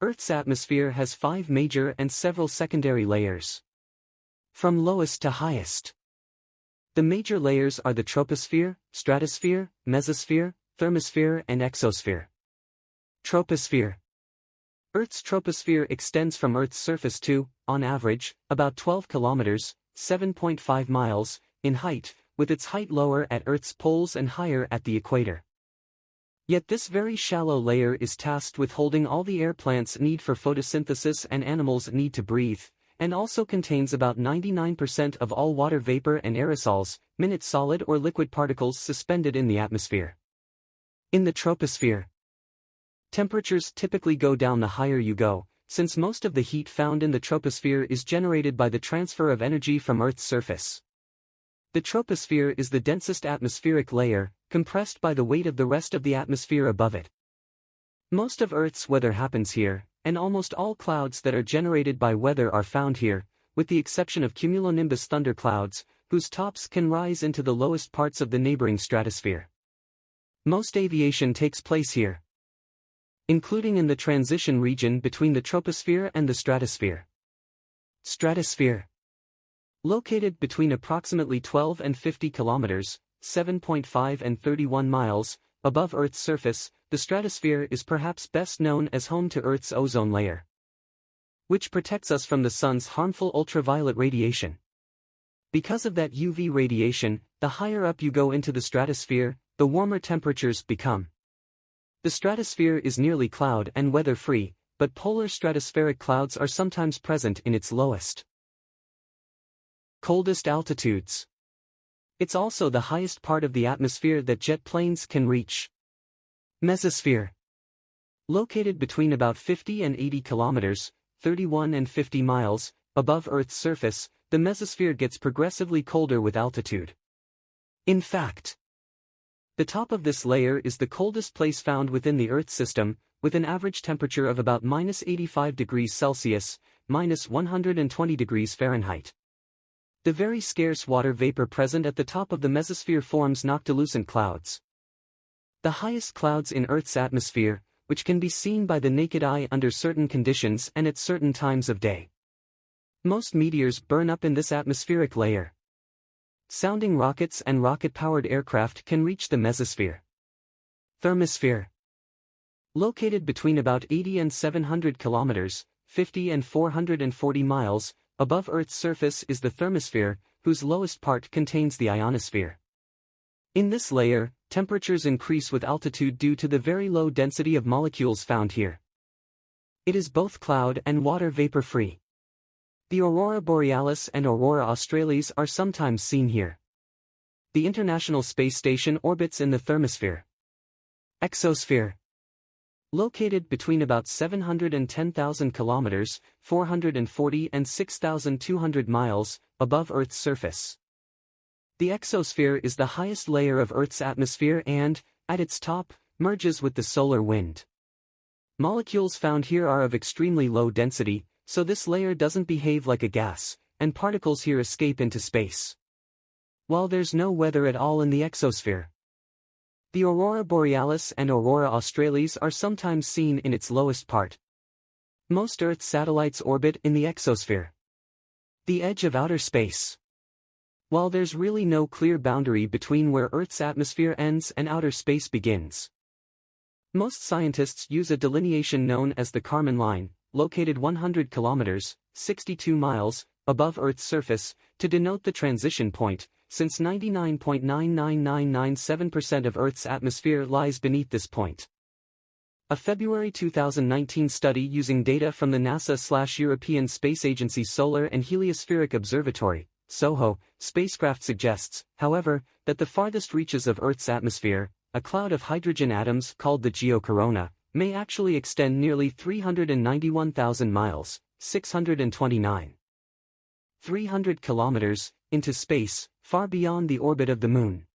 Earth's atmosphere has 5 major and several secondary layers. From lowest to highest. The major layers are the troposphere, stratosphere, mesosphere, thermosphere and exosphere. Troposphere. Earth's troposphere extends from Earth's surface to, on average, about 12 kilometers, 7.5 miles, in height, with its height lower at Earth's poles and higher at the equator. Yet this very shallow layer is tasked with holding all the air plants need for photosynthesis and animals need to breathe, and also contains about 99% of all water vapor and aerosols, minute solid or liquid particles suspended in the atmosphere. In the troposphere, temperatures typically go down the higher you go, since most of the heat found in the troposphere is generated by the transfer of energy from Earth's surface. The troposphere is the densest atmospheric layer, compressed by the weight of the rest of the atmosphere above it. Most of Earth's weather happens here, and almost all clouds that are generated by weather are found here, with the exception of cumulonimbus thunderclouds, whose tops can rise into the lowest parts of the neighboring stratosphere. Most aviation takes place here, including in the transition region between the troposphere and the stratosphere. Stratosphere. Located between approximately 12 and 50 kilometers, 7.5 and 31 miles, above Earth's surface, the stratosphere is perhaps best known as home to Earth's ozone layer, which protects us from the sun's harmful ultraviolet radiation. Because of that UV radiation, the higher up you go into the stratosphere, the warmer temperatures become. The stratosphere is nearly cloud and weather-free, but polar stratospheric clouds are sometimes present in its lowest, coldest altitudes. It's also the highest part of the atmosphere that jet planes can reach. Mesosphere. Located between about 50 and 80 kilometers, 31 and 50 miles, above Earth's surface, the mesosphere gets progressively colder with altitude. In fact, the top of this layer is the coldest place found within the Earth system, with an average temperature of about -85 degrees Celsius, -120 degrees Fahrenheit. The very scarce water vapor present at the top of the mesosphere forms noctilucent clouds, the highest clouds in Earth's atmosphere, which can be seen by the naked eye under certain conditions and at certain times of day. Most meteors burn up in this atmospheric layer. Sounding rockets and rocket-powered aircraft can reach the mesosphere. Thermosphere. Located between about 80 and 700 kilometers, 50 and 440 miles, above Earth's surface is the thermosphere, whose lowest part contains the ionosphere. In this layer, temperatures increase with altitude due to the very low density of molecules found here. It is both cloud and water vapor-free. The aurora borealis and aurora australis are sometimes seen here. The International Space Station orbits in the thermosphere. Exosphere. Located between about 710,000 kilometers, 440 and 6,200 miles, above Earth's surface. The exosphere is the highest layer of Earth's atmosphere and, at its top, merges with the solar wind. Molecules found here are of extremely low density, so this layer doesn't behave like a gas, and particles here escape into space. While there's no weather at all in the exosphere. The aurora borealis and aurora australis are sometimes seen in its lowest part. Most Earth satellites orbit in the exosphere, the edge of outer space. While there's really no clear boundary between where Earth's atmosphere ends and outer space begins. Most scientists use a delineation known as the Kármán line, located 100 kilometers, 62 miles, above Earth's surface, to denote the transition point, since 99.99997% of Earth's atmosphere lies beneath this point. A February 2019 study using data from the NASA/European Space Agency Solar and Heliospheric Observatory, SOHO, spacecraft suggests, however, that the farthest reaches of Earth's atmosphere, a cloud of hydrogen atoms called the geocorona, may actually extend nearly 391,000 miles, 600 kilometers, into space, far beyond the orbit of the Moon.